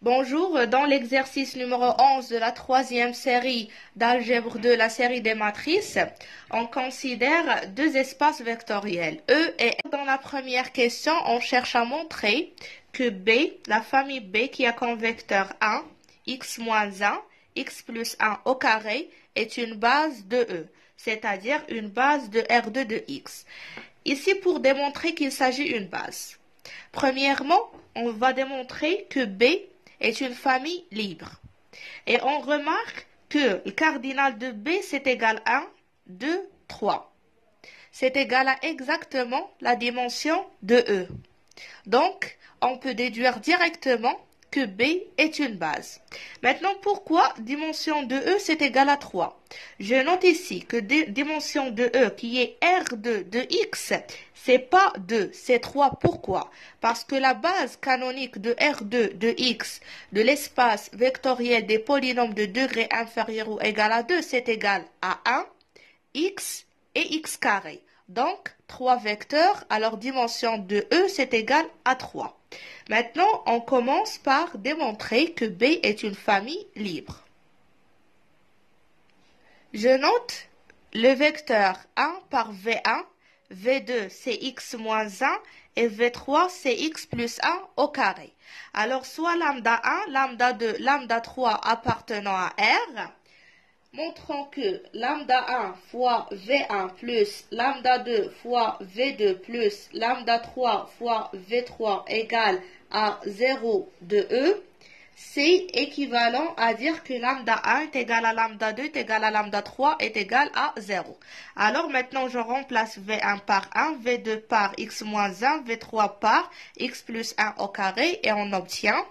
Bonjour, dans l'exercice numéro 11 de la troisième série d'algèbre de la série des matrices, on considère deux espaces vectoriels, E et F. Dans la première question, on cherche à montrer que B, la famille B qui a comme vecteur 1, x moins 1, x plus 1 au carré, est une base de E, c'est-à-dire une base de R2 de x. Ici, pour démontrer qu'il s'agit d'une base. Premièrement, on va démontrer que B est une famille libre. Et on remarque que le cardinal de B, c'est égal à 1, 2, 3. C'est égal à exactement la dimension de E. Donc, on peut déduire directement que B est une base. Maintenant, pourquoi dimension de E c'est égal à 3? Je note ici que dimension de E qui est R2 de X, c'est pas 2, c'est 3. Pourquoi? Parce que la base canonique de R2 de X de l'espace vectoriel des polynômes de degré inférieur ou égal à 2, c'est égal à 1, X et X carré. Donc, 3 vecteurs, alors dimension de E, c'est égal à 3. Maintenant, on commence par démontrer que B est une famille libre. Je note le vecteur 1 par V1, V2 c'est x moins 1 et V3 c'est x plus 1 au carré. Alors, soit lambda 1, lambda 2, lambda 3 appartenant à R, montrons que lambda 1 fois V1 plus lambda 2 fois V2 plus lambda 3 fois V3 égale à 0 de E, c'est équivalent à dire que lambda 1 est égal à lambda 2 est égal à lambda 3 est égal à 0. Alors maintenant, je remplace V1 par 1, V2 par x moins 1, V3 par x plus 1 au carré et on obtient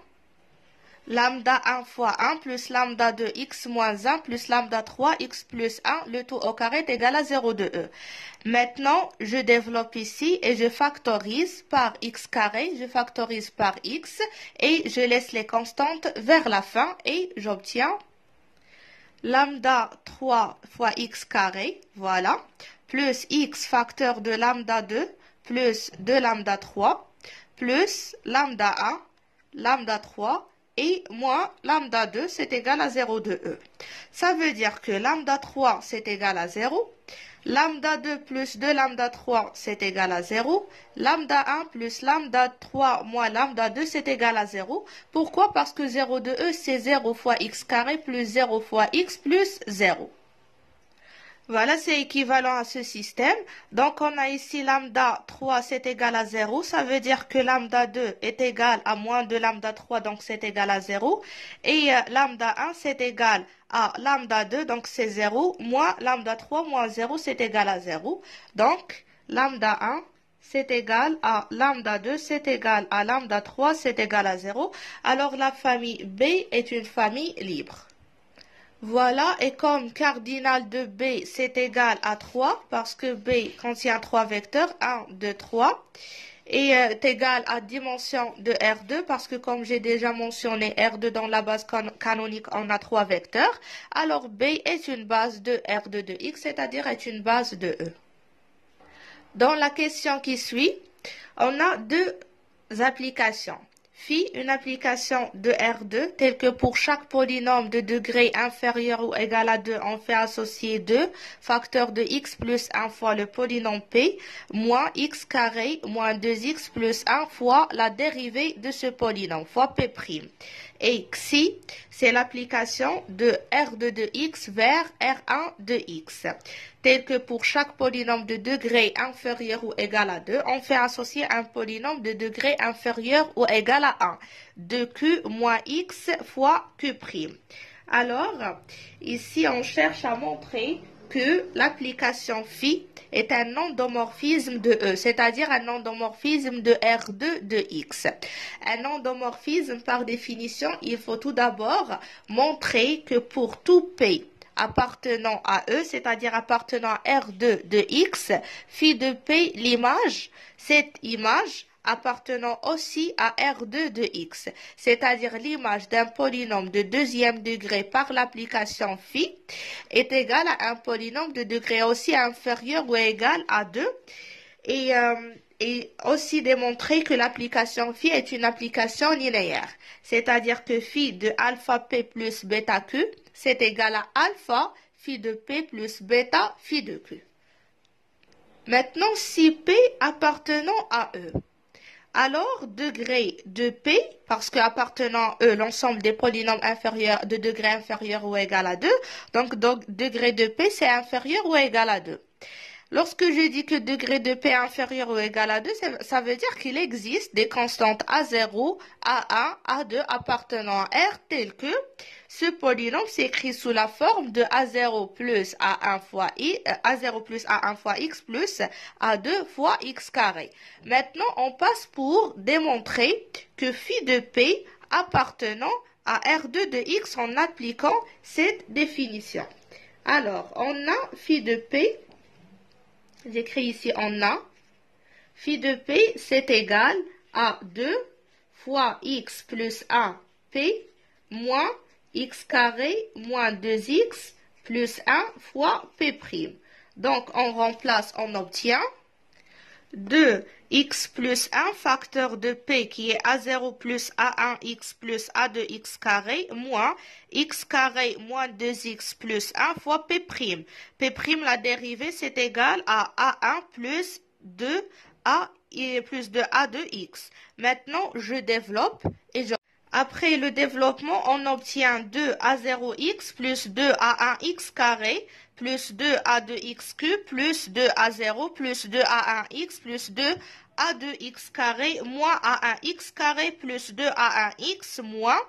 lambda 1 fois 1 plus lambda 2 x moins 1 plus lambda 3 x plus 1, le tout au carré est égal à 0 de E. Maintenant, je développe ici et je factorise par x carré, je factorise par x et je laisse les constantes vers la fin et j'obtiens lambda 3 fois x carré, voilà, plus x facteur de lambda 2 plus 2 lambda 3 plus lambda 1, lambda 3 et moins lambda 2, c'est égal à 0 de E. Ça veut dire que lambda 3, c'est égal à 0. Lambda 2 plus 2 lambda 3, c'est égal à 0. Lambda 1 plus lambda 3 moins lambda 2, c'est égal à 0. Pourquoi? Parce que 0 de E, c'est 0 fois x carré plus 0 fois x plus 0. Voilà, c'est équivalent à ce système. Donc, on a ici lambda 3, c'est égal à 0. Ça veut dire que lambda 2 est égal à moins de lambda 3, donc c'est égal à 0. Et lambda 1, c'est égal à lambda 2, donc c'est 0. Moins lambda 3, moins 0, c'est égal à 0. Donc, lambda 1, c'est égal à lambda 2, c'est égal à lambda 3, c'est égal à 0. Alors, la famille B est une famille libre. Voilà, et comme cardinal de B, c'est égal à 3, parce que B contient 3 vecteurs, 1, 2, 3, et est égal à dimension de R2, parce que comme j'ai déjà mentionné R2 dans la base canonique, on a 3 vecteurs, alors B est une base de R2 de X, c'est-à-dire est une base de E. Dans la question qui suit, on a deux applications. Phi, une application de R2, telle que pour chaque polynôme de degré inférieur ou égal à 2, on fait associer 2, facteur de x plus 1 fois le polynôme P, moins x carré, moins 2x plus 1 fois la dérivée de ce polynôme, fois P'. Et Xi, c'est l'application de R2 de x vers R1 de x. Tel que pour chaque polynôme de degré inférieur ou égal à 2, on fait associer un polynôme de degré inférieur ou égal à 1. 2q moins x fois q'. Alors, ici, on cherche à montrer que l'application phi est un endomorphisme de E, c'est-à-dire un endomorphisme de R2 de X. Un endomorphisme, par définition, il faut tout d'abord montrer que pour tout P appartenant à E, c'est-à-dire appartenant à R2 de X, phi de P l'image, cette image appartenant aussi à R2 de X, c'est-à-dire l'image d'un polynôme de deuxième degré par l'application phi est égale à un polynôme de degré aussi inférieur ou égal à 2. Et et aussi démontrer que l'application phi est une application linéaire. C'est-à-dire que phi de alpha p plus bêta q, c'est égal à alpha phi de p plus bêta phi de q. Maintenant, si p appartenant à E, alors degré de p, parce qu'appartenant à E, l'ensemble des polynômes inférieurs de degré inférieur ou égal à 2, donc degré de p, c'est inférieur ou égal à 2. Lorsque je dis que degré de p est inférieur ou égal à 2, ça veut dire qu'il existe des constantes A0, A1, A2 appartenant à R telles que ce polynôme s'écrit sous la forme de A0 plus A1 fois A0 plus A1 fois X plus A2 fois X carré. Maintenant, on passe pour démontrer que phi de P appartenant à R2 de X en appliquant cette définition. Alors, on a phi de P. J'écris ici en A. Phi de P, c'est égal à 2 fois X plus 1 P moins X carré moins 2X plus 1 fois P'. Donc, on remplace, on obtient 2x plus 1 facteur de P qui est A0 plus A1x plus A2x carré moins x carré moins 2x plus 1 fois P'. P', la dérivée, c'est égal à A1 plus 2A et plus de A2x. Maintenant, je développe et après le développement, on obtient 2A0x plus 2A1x carré plus 2A2x cube plus 2A0 plus 2A1x plus 2A2x carré moins A1x carré plus 2A1x moins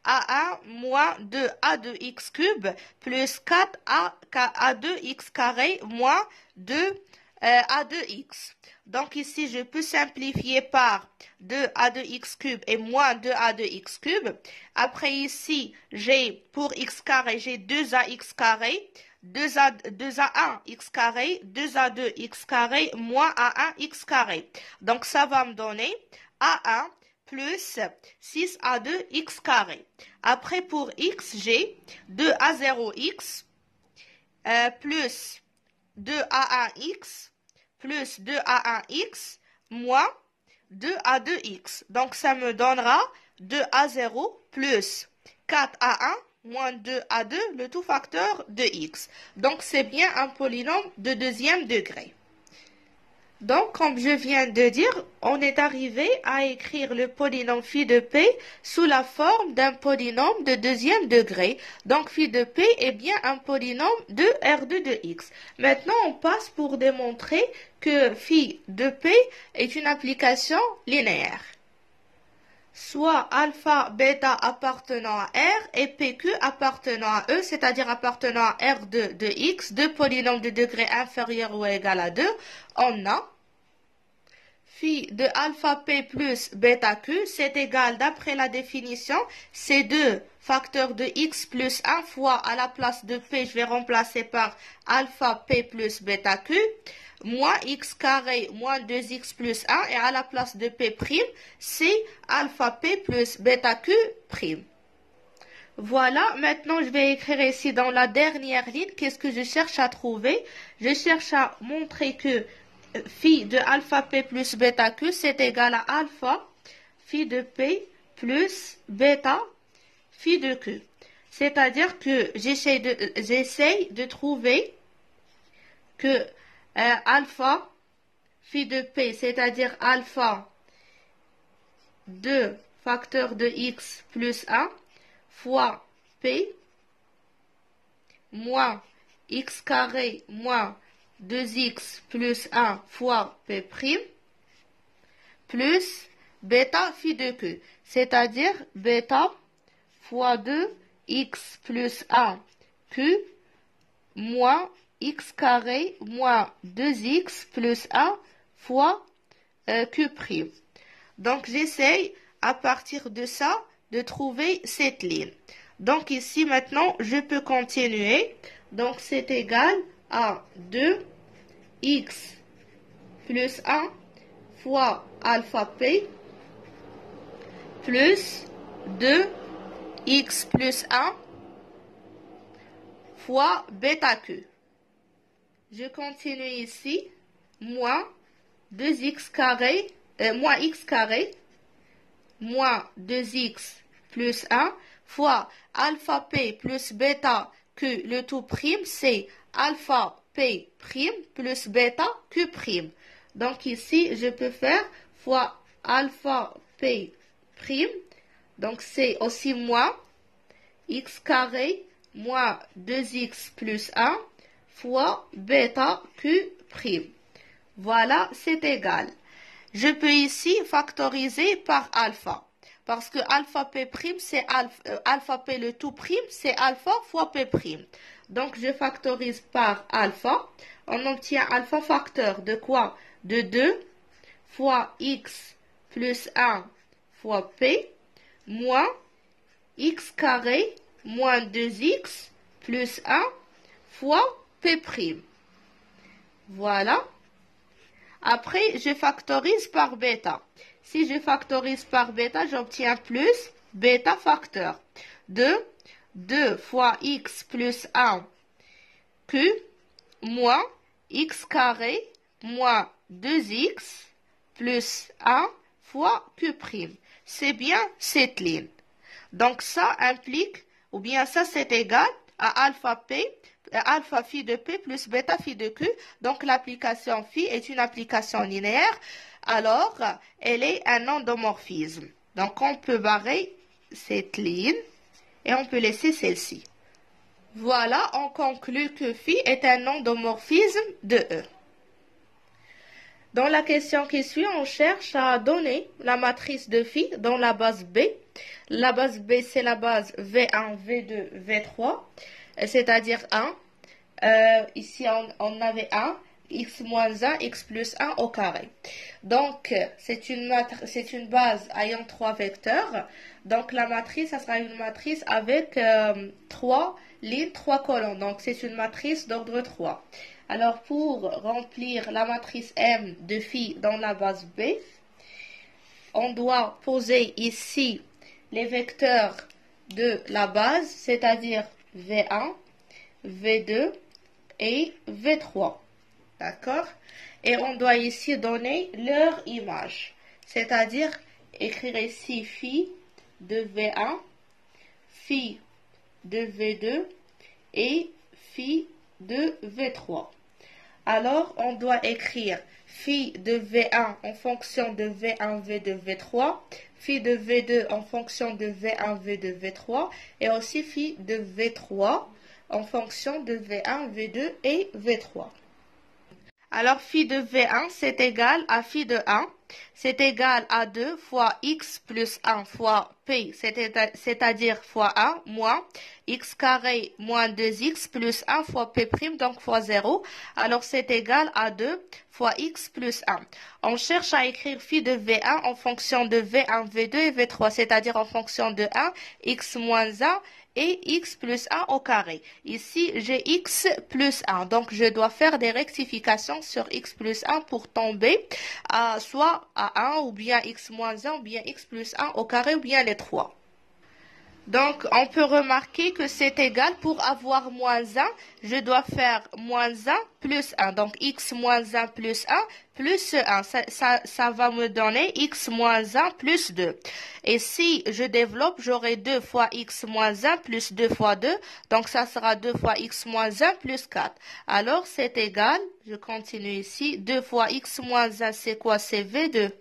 A1 moins 2A2x cube plus 4A2x carré moins 2A2x. Donc ici, je peux simplifier par 2A2x cube et moins 2A2x cube. Après ici, j'ai pour x carré, j'ai 2AX carré, 2A1x carré, 2A2x carré, moins A1x carré. Donc ça va me donner A1 plus 6A2x carré. Après pour x, j'ai 2A0x plus 2A1x plus 2A1x moins 2A2x. Donc, ça me donnera 2A0 plus 4A1 moins 2A2, le tout facteur de x. Donc, c'est bien un polynôme de deuxième degré. Donc, comme je viens de dire, on est arrivé à écrire le polynôme phi de P sous la forme d'un polynôme de deuxième degré. Donc, phi de P est bien un polynôme de R2 de X. Maintenant, on passe pour démontrer que phi de P est une application linéaire. Soit alpha, bêta appartenant à R et PQ appartenant à E, c'est-à-dire appartenant à R2 de X, deux polynômes de degré inférieur ou égal à 2, on a phi de alpha P plus bêta Q, c'est égal, d'après la définition, c'est 2 facteurs de X plus 1 fois à la place de P, je vais remplacer par alpha P plus bêta Q, moins x carré moins 2x plus 1 et à la place de P', c'est alpha P plus bêta Q'. Voilà, maintenant je vais écrire ici dans la dernière ligne, qu'est-ce que je cherche à trouver? Je cherche à montrer que phi de alpha P plus bêta Q, c'est égal à alpha phi de P plus bêta phi de Q. C'est-à-dire que j'essaye de trouver que alpha phi de P, c'est-à-dire alpha 2 facteur de x plus 1 fois P moins x carré moins 2x plus 1 fois P' plus bêta phi de Q, c'est-à-dire bêta fois 2 x plus 1 Q moins x carré moins 2x plus 1 fois Q'. Donc, j'essaye à partir de ça de trouver cette ligne. Donc, ici, maintenant, je peux continuer. Donc, c'est égal à 2x plus 1 fois alpha P plus 2x plus 1 fois bêta Q. Je continue ici, moins 2x carré, moins x carré, moins 2x plus 1, fois alpha p plus bêta q, le tout prime, c'est alpha p prime plus bêta q prime. Donc ici, je peux faire fois alpha p prime, donc c'est aussi moins x carré moins 2x plus 1 fois bêta q prime. Voilà, c'est égal. Je peux ici factoriser par alpha. Parce que alpha p prime, c'est alpha p le tout prime, c'est alpha fois p prime. Donc, je factorise par alpha. On obtient alpha facteur de quoi? De 2 fois x plus 1 fois p moins x carré moins 2x plus 1 fois p prime. Voilà. Après, je factorise par bêta. Si je factorise par bêta, j'obtiens plus bêta facteur de 2 fois x plus 1 q moins x carré moins 2x plus 1 fois q prime. C'est bien cette ligne. Donc ça implique, ou bien ça c'est égal à alpha p, alpha phi de p plus bêta phi de q. Donc l'application phi est une application linéaire. Alors, elle est un endomorphisme. Donc on peut barrer cette ligne et on peut laisser celle-ci. Voilà, on conclut que phi est un endomorphisme de E. Dans la question qui suit, on cherche à donner la matrice de phi dans la base B. La base B, c'est la base V1, V2, V3, c'est-à-dire 1. Ici, on avait 1, x moins 1, x plus 1 au carré. Donc, c'est une base ayant 3 vecteurs. Donc, la matrice, ça sera une matrice avec 3 lignes, 3 colonnes. Donc, c'est une matrice d'ordre 3. Alors, pour remplir la matrice M de phi dans la base B, on doit poser ici les vecteurs de la base, c'est-à-dire V1, V2 et V3. D'accord? Et on doit ici donner leur image, c'est-à-dire écrire ici phi de V1, phi de V2 et phi de V3. Alors, on doit écrire phi de V1 en fonction de V1, V2, V3, phi de V2 en fonction de V1, V2, V3, et aussi phi de V3 en fonction de V1, V2 et V3. Alors, phi de V1, c'est égal à phi de 1, c'est égal à 2 fois x plus 1 fois p, c'est-à-dire fois 1, moins x carré moins 2x plus 1 fois p', donc fois 0. Alors, c'est égal à 2 fois x plus 1. On cherche à écrire phi de V1 en fonction de V1, V2 et V3, c'est-à-dire en fonction de 1, x moins 1, et x plus 1 au carré. Ici, j'ai x plus 1. Donc, je dois faire des rectifications sur x plus 1 pour tomber soit à 1 ou bien x moins 1 ou bien x plus 1 au carré ou bien les trois. Donc, on peut remarquer que c'est égal. Pour avoir moins 1, je dois faire moins 1 plus 1. Donc, x moins 1 plus 1 plus 1. Ça va me donner x moins 1 plus 2. Et si je développe, j'aurai 2 fois x moins 1 plus 2 fois 2. Donc, ça sera 2 fois x moins 1 plus 4. Alors, c'est égal. Je continue ici. 2 fois x moins 1, c'est quoi? C'est V2.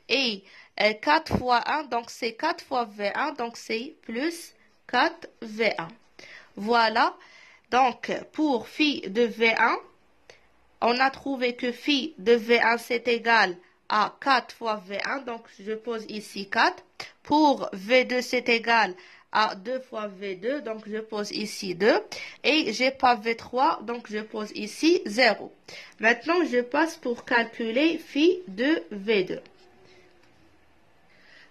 Et 4 fois 1, donc c'est 4 fois V1, donc c'est plus 4 V1. Voilà, donc pour phi de V1, on a trouvé que phi de V1 c'est égal à 4 fois V1, donc je pose ici 4. Pour V2 c'est égal à 2 fois V2, donc je pose ici 2. Et j'ai pas V3, donc je pose ici 0. Maintenant, je passe pour calculer phi de V2.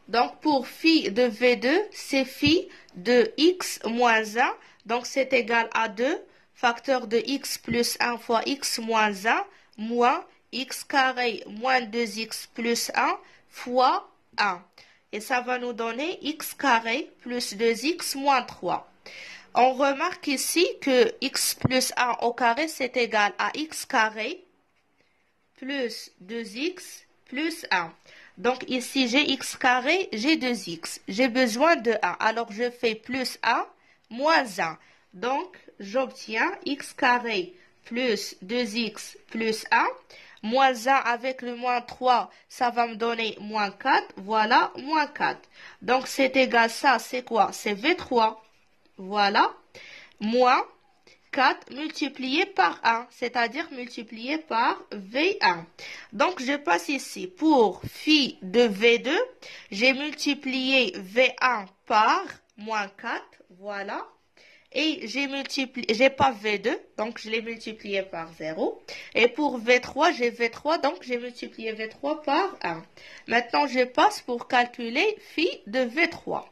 Donc, pour phi de V2, c'est phi de x moins 1. Donc, c'est égal à 2, facteur de x plus 1 fois x moins 1, moins x carré moins 2x plus 1 fois 1. Et ça va nous donner x carré plus 2x moins 3. On remarque ici que x plus 1 au carré, c'est égal à x carré plus 2x plus 1. Donc ici, j'ai x carré, j'ai 2x. J'ai besoin de 1. Alors je fais plus 1 moins 1. Donc j'obtiens x carré plus 2x plus 1. Moins 1 avec le moins 3, ça va me donner moins 4. Voilà, moins 4. Donc c'est égal, ça c'est quoi? C'est V3. Voilà. Moins 4 multiplié par 1, c'est-à-dire multiplié par V1. Donc, je passe ici. Pour phi de V2, j'ai multiplié V1 par moins 4, voilà. Et j'ai pas V2, donc je l'ai multiplié par 0. Et pour V3, j'ai V3, donc j'ai multiplié V3 par 1. Maintenant, je passe pour calculer phi de V3.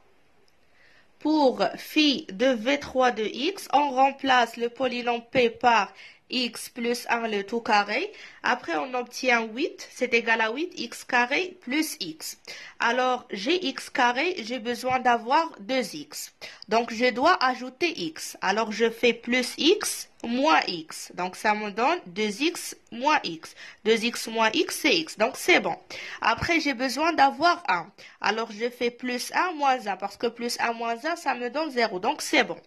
Pour phi de V3 de x, on remplace le polynôme P par x plus 1 le tout carré. Après, on obtient 8, c'est égal à 8, x carré plus x. Alors, j'ai x carré, j'ai besoin d'avoir 2x. Donc, je dois ajouter x. Alors, je fais plus x moins x. Donc, ça me donne 2x moins x. 2x moins x, c'est x. Donc, c'est bon. Après, j'ai besoin d'avoir 1. Alors, je fais plus 1 moins 1. Parce que plus 1 moins 1, ça me donne 0. Donc, c'est bon.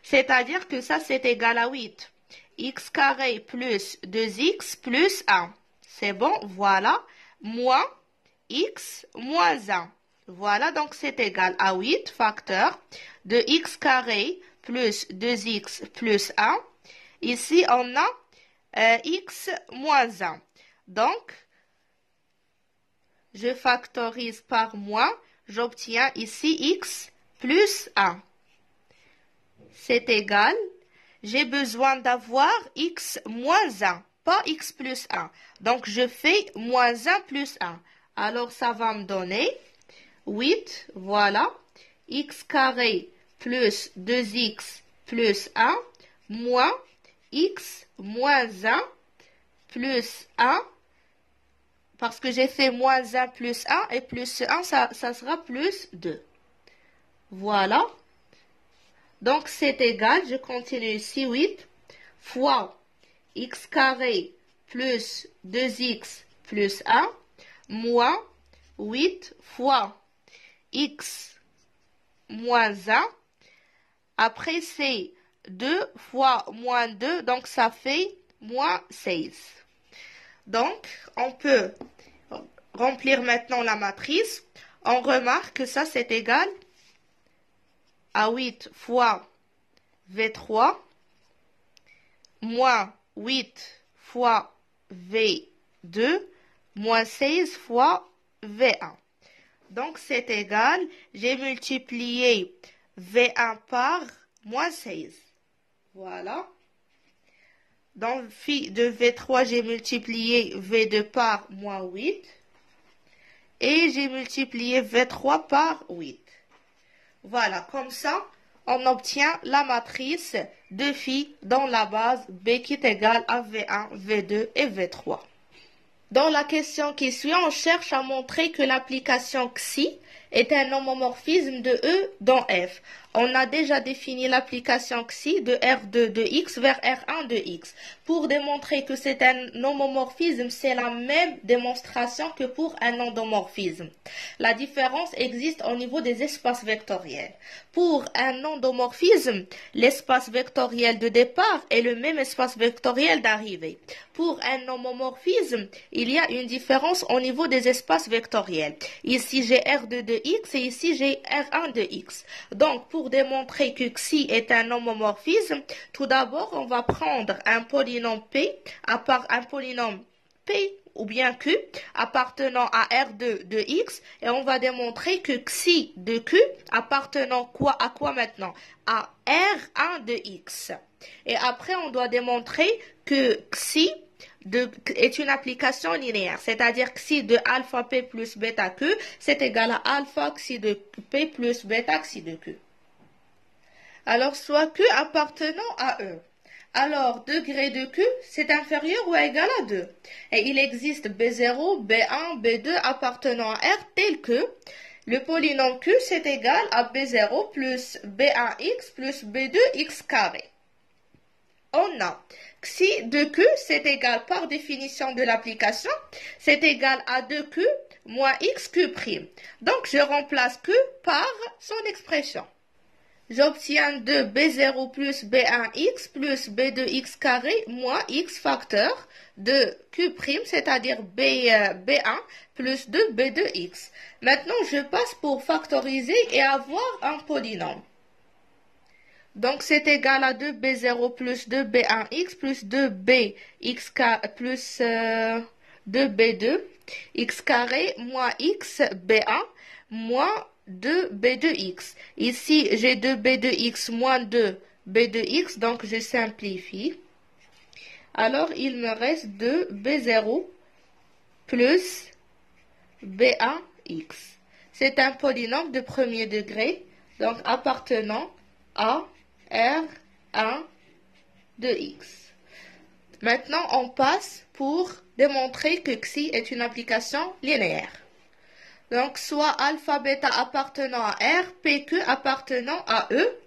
C'est-à-dire que ça, c'est égal à 8. X carré plus 2x plus 1. C'est bon, voilà. Moins x moins 1. Voilà, donc c'est égal à 8 facteur de x carré plus 2x plus 1. Ici, on a x moins 1. Donc, je factorise par moins. J'obtiens ici x plus 1. C'est égal. J'ai besoin d'avoir x moins 1, pas x plus 1. Donc, je fais moins 1 plus 1. Alors, ça va me donner 8, voilà, x carré plus 2x plus 1, moins x moins 1 plus 1, parce que j'ai fait moins 1 plus 1, et plus 1, ça sera plus 2. Voilà. Donc, c'est égal, je continue ici, 8 fois x carré plus 2x plus 1 moins 8 fois x moins 1. Après, c'est 2 fois moins 2, donc ça fait moins 16. Donc, on peut remplir maintenant la matrice. On remarque que ça, c'est égal à 8 fois V3 moins 8 fois V2 moins 16 fois V1. Donc, c'est égal, j'ai multiplié V1 par moins 16. Voilà. Dans phi de V3, j'ai multiplié V2 par moins 8. Et j'ai multiplié V3 par 8. Voilà, comme ça, on obtient la matrice de phi dans la base B qui est égale à V1, V2 et V3. Dans la question qui suit, on cherche à montrer que l'application XI est un homomorphisme de E dans F. On a déjà défini l'application XI de R2 de X vers R1 de X. Pour démontrer que c'est un homomorphisme, c'est la même démonstration que pour un endomorphisme. La différence existe au niveau des espaces vectoriels. Pour un endomorphisme, l'espace vectoriel de départ est le même espace vectoriel d'arrivée. Pour un homomorphisme, il y a une différence au niveau des espaces vectoriels. Ici, j'ai R2 de X et ici, j'ai R1 de X. Donc, pour démontrer que XI est un homomorphisme, tout d'abord, on va prendre un polynôme P, à part un polynôme P ou bien Q appartenant à R2 de X et on va démontrer que XI de Q appartenant à quoi maintenant? À R1 de X. Et après, on doit démontrer que XI est une application linéaire, c'est-à-dire XI de alpha P plus bêta Q, c'est égal à alpha XI de P plus bêta XI de Q. Alors, soit Q appartenant à E. Alors, degré de Q, c'est inférieur ou égal à 2. Et il existe B0, B1, B2 appartenant à R tel que le polynôme Q, c'est égal à B0 plus B1x plus B2x carré. on a xi de q, c'est égal par définition de l'application, c'est égal à 2q moins xq'. Donc, je remplace q par son expression. J'obtiens 2b0 plus b1x plus b2x carré moins x facteur de q', c'est-à-dire b1 plus 2b2x. Maintenant, je passe pour factoriser et avoir un polynôme. Donc, c'est égal à 2b0 plus 2b1x plus 2bx plus 2b2 x carré moins x b1 moins 2b2x. Ici, j'ai 2b2x moins 2b2x, donc je simplifie. Alors, il me reste 2b0 plus b1x. C'est un polynôme de premier degré, donc appartenant à R1 de x. Maintenant, on passe pour démontrer que xi est une application linéaire. Donc, soit alpha bêta appartenant à R, PQ appartenant à E.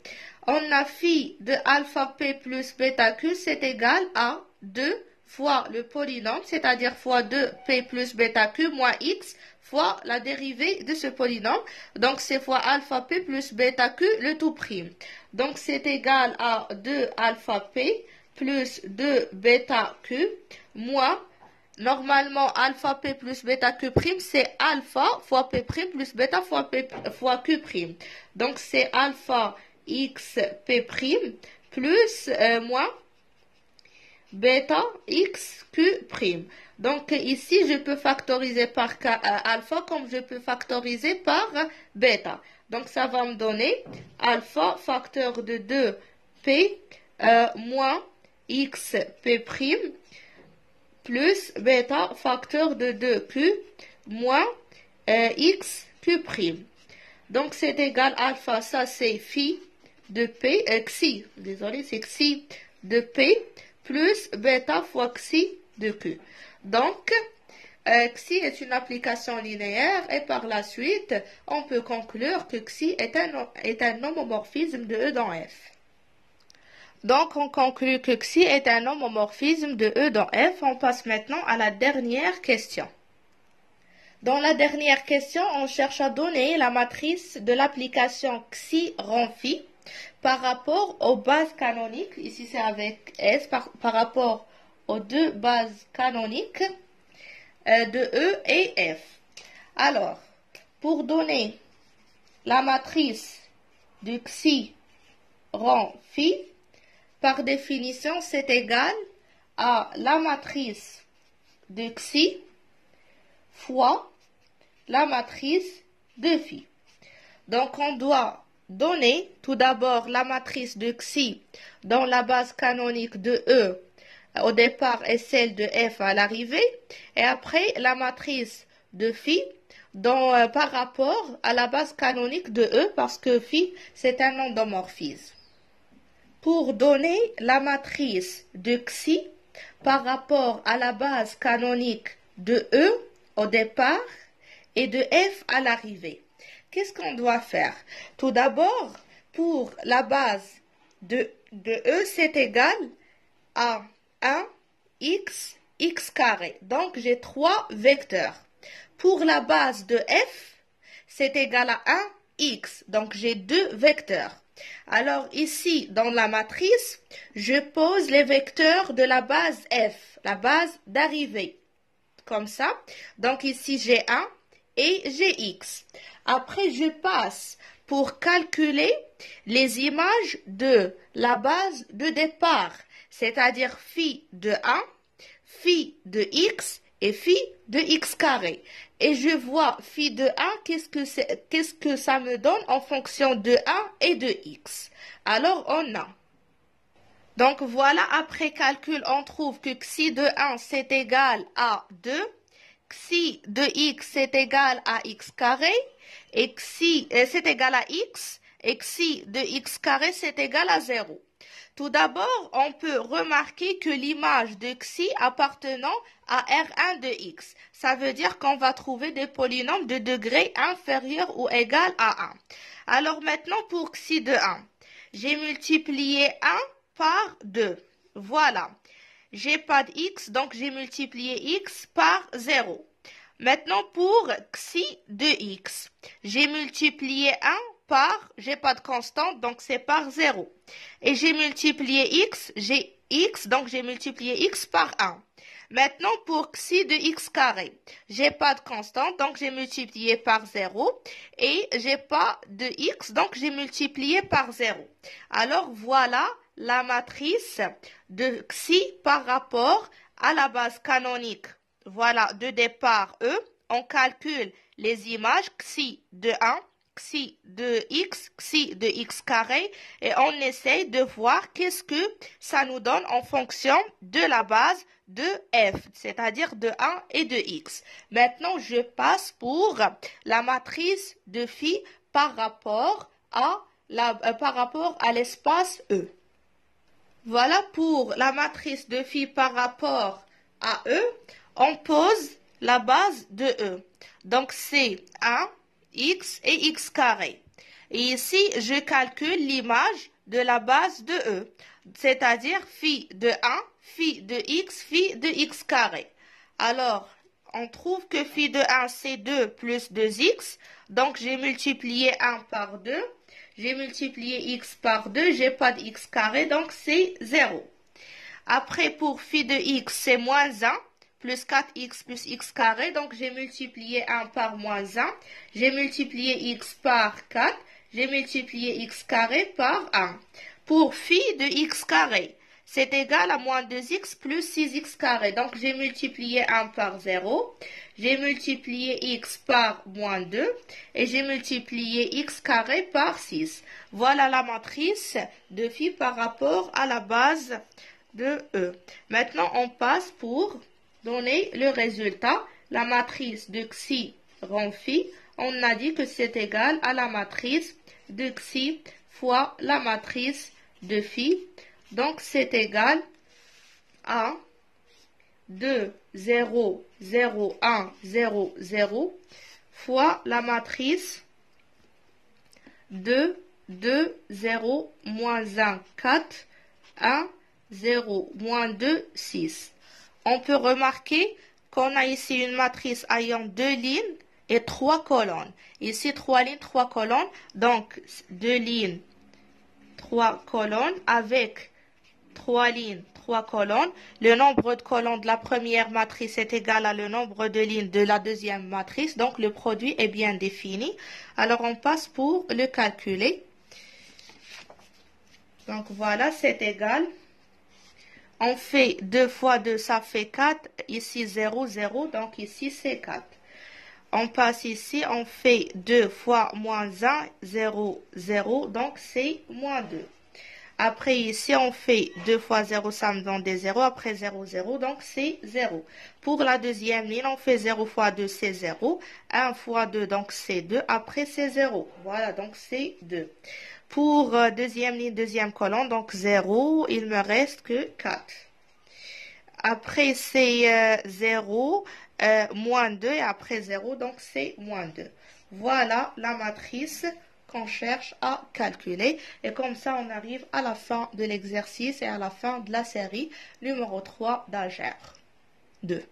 On a phi de alpha P plus bêta Q, c'est égal à 2 fois le polynôme, c'est-à-dire fois 2P plus bêta Q moins X fois la dérivée de ce polynôme. Donc, c'est fois alpha P plus bêta Q, le tout prime. Donc, c'est égal à 2 alpha P plus 2 bêta Q moins, normalement, alpha P plus bêta Q', c'est alpha fois P' plus bêta fois Q'. Donc, c'est alpha X P' plus moins bêta X Q'. Donc, ici, je peux factoriser par alpha comme je peux factoriser par bêta. Donc, ça va me donner alpha facteur de 2P moins X P' plus bêta facteur de 2Q moins X Q'. Donc, c'est égal à alpha, ça c'est phi de P, xi, désolé, c'est xi de P plus bêta fois xi de Q. Donc, xi est une application linéaire et par la suite, on peut conclure que xi est un homomorphisme de E dans F. Donc, on conclut que xi est un homomorphisme de E dans F. On passe maintenant à la dernière question. Dans la dernière question, on cherche à donner la matrice de l'application xi rend phi par rapport aux bases canoniques. Ici, c'est avec S, par rapport aux deux bases canoniques de E et F. Alors, pour donner la matrice de xi rend phi, par définition, c'est égal à la matrice de xi fois la matrice de phi. Donc, on doit donner tout d'abord la matrice de xi dont la base canonique de E au départ est celle de F à l'arrivée, et après la matrice de phi dont, par rapport à la base canonique de E, parce que phi c'est un endomorphisme. Pour donner la matrice de xi par rapport à la base canonique de E au départ et de F à l'arrivée, qu'est-ce qu'on doit faire? Tout d'abord, pour la base de E, c'est égal à 1x, x carré. Donc, j'ai 3 vecteurs. Pour la base de F, c'est égal à 1x. Donc, j'ai 2 vecteurs. Alors, ici, dans la matrice, je pose les vecteurs de la base F, la base d'arrivée. Comme ça. Donc, ici, j'ai 1 et j'ai x. Après, je passe pour calculer les images de la base de départ, c'est-à-dire phi de 1, phi de x et phi de x carré. Et je vois phi de 1, qu'est-ce que ça me donne en fonction de 1 et de x. Alors, on a. Donc, voilà, après calcul, on trouve que xi de 1, c'est égal à 2. Xi de x, c'est égal à x carré. Et xi, c'est égal à x. Et xi de x carré, c'est égal à 0. Tout d'abord, on peut remarquer que l'image de xi appartenant à R1 de x. Ça veut dire qu'on va trouver des polynômes de degré inférieur ou égal à 1. Alors maintenant, pour xi de 1, j'ai multiplié 1 par 2. Voilà. J'ai pas de x, donc j'ai multiplié x par 0. Maintenant, pour xi de x, j'ai multiplié 1 par, j'ai pas de constante, donc c'est par 0. Et j'ai multiplié x, j'ai x, donc j'ai multiplié x par 1. Maintenant, pour xi de x carré, j'ai pas de constante, donc j'ai multiplié par 0. Et j'ai pas de x, donc j'ai multiplié par 0. Alors, voilà la matrice de xi par rapport à la base canonique. Voilà, de départ E, on calcule les images xi de 1, xi de x carré, et on essaye de voir qu'est-ce que ça nous donne en fonction de la base de f, c'est-à-dire de 1 et de x. Maintenant, je passe pour la matrice de phi par rapport à l'espace E. Voilà pour la matrice de phi par rapport à E. On pose la base de E. Donc, c'est 1, x et x carré. Et ici, je calcule l'image de la base de E, c'est-à-dire phi de 1, phi de x carré. Alors, on trouve que phi de 1, c'est 2 plus 2x. Donc, j'ai multiplié 1 par 2. J'ai multiplié x par 2. J'ai pas de x carré, donc c'est 0. Après, pour phi de x, c'est moins 1. Plus 4x plus x carré. Donc, j'ai multiplié 1 par moins 1. J'ai multiplié x par 4. J'ai multiplié x carré par 1. Pour phi de x carré, c'est égal à moins 2x plus 6x carré. Donc, j'ai multiplié 1 par 0. J'ai multiplié x par moins 2. Et j'ai multiplié x carré par 6. Voilà la matrice de phi par rapport à la base de E. Maintenant, on passe pour donner le résultat. La matrice de xi rond phi. On a dit que c'est égal à la matrice de xi fois la matrice de phi. Donc, c'est égal à 2, 0, 0, 1, 0, 0 fois la matrice 2, 2, 0, moins 1, 4, 1, 0, moins 2, 6. On peut remarquer qu'on a ici une matrice ayant 2 lignes et 3 colonnes. Ici, 3 lignes, 3 colonnes. Donc, 2 lignes, 3 colonnes avec 3 lignes, 3 colonnes. Le nombre de colonnes de la première matrice est égal à le nombre de lignes de la deuxième matrice. Donc, le produit est bien défini. Alors, on passe pour le calculer. Donc, voilà, c'est égal. On fait 2 fois 2, ça fait 4. Ici, 0, 0. Donc, ici, c'est 4. On passe ici, on fait 2 fois moins 1, 0, 0. Donc, c'est moins 2. Après, ici, on fait 2 fois 0, ça me donne des 0. Après 0, 0, donc c'est 0. Pour la deuxième ligne, on fait 0 fois 2, c'est 0. 1 fois 2, donc c'est 2. Après, c'est 0. Voilà, donc c'est 2. Pour deuxième ligne, deuxième colonne, donc 0, il me reste que 4. Après, c'est 0, moins 2, et après 0, donc c'est moins 2. Voilà la matrice qu'on cherche à calculer. Et comme ça, on arrive à la fin de l'exercice et à la fin de la série numéro 3 d'algèbre 2.